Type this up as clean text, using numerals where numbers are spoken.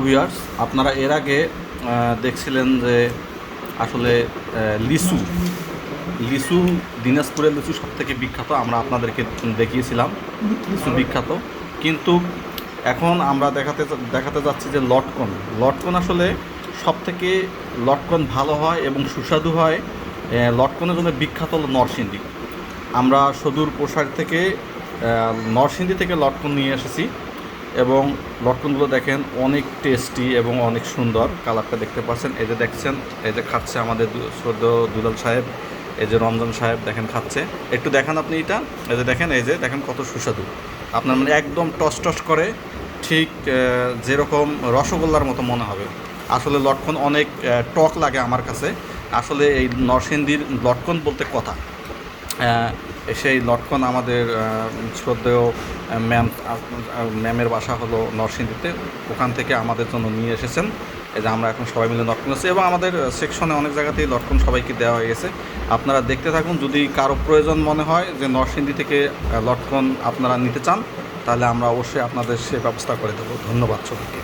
Viewers, আপনারা এর আগে দেখছিলেন যে আসলে লিচু লিচু দিনাজপুরের লিচু সবথেকে বিখ্যাত। আমরা আপনাদেরকে দেখিয়েছিলাম লিচু বিখ্যাত, কিন্তু এখন আমরা দেখাতে যাচ্ছি যে লটকন। লটকন আসলে সবথেকে লটকন ভালো হয় এবং সুস্বাদু হয়। লটকনের জন্য বিখ্যাত হলো নরসিংদী। আমরা সদূর প্রসার থেকে নরসিংদী থেকে লটকন নিয়ে এসেছি এবং লটকনগুলো দেখেন অনেক টেস্টি এবং অনেক সুন্দর। কালারটা দেখতে পাচ্ছেন, এই যে দেখছেন, এই যে খাচ্ছে আমাদের শ্রদ্ধেয় দুলাল সাহেব, এই যে রমজান সাহেব দেখেন খাচ্ছে। একটু দেখান আপনি এটা, এই যে দেখেন, এই যে দেখেন কত সুস্বাদু। আপনার মানে একদম টস টস করে, ঠিক যেরকম রসগোল্লার মতো মনে হবে। আসলে লটকন অনেক টক লাগে আমার কাছে। আসলে এই নরসিংদীর লটকন বলতে কথা, সেই লটকন আমাদের শ্রদ্ধেয় ম্যামের বাসা হলো নরসিংদীতে, ওখান থেকে আমাদের জন্য নিয়ে এসেছেন। এই যে আমরা এখন সবাই মিলে লটকন আছি এবং আমাদের সেকশনে অনেক জায়গাতেই লটকন সবাইকে দেওয়া হয়ে গেছে। আপনারা দেখতে থাকুন। যদি কারো প্রয়োজন মনে হয় যে নরসিংদী থেকে লটকন আপনারা নিতে চান, তাহলে আমরা অবশ্যই আপনাদের সে ব্যবস্থা করে দেবো। ধন্যবাদ সবাইকে।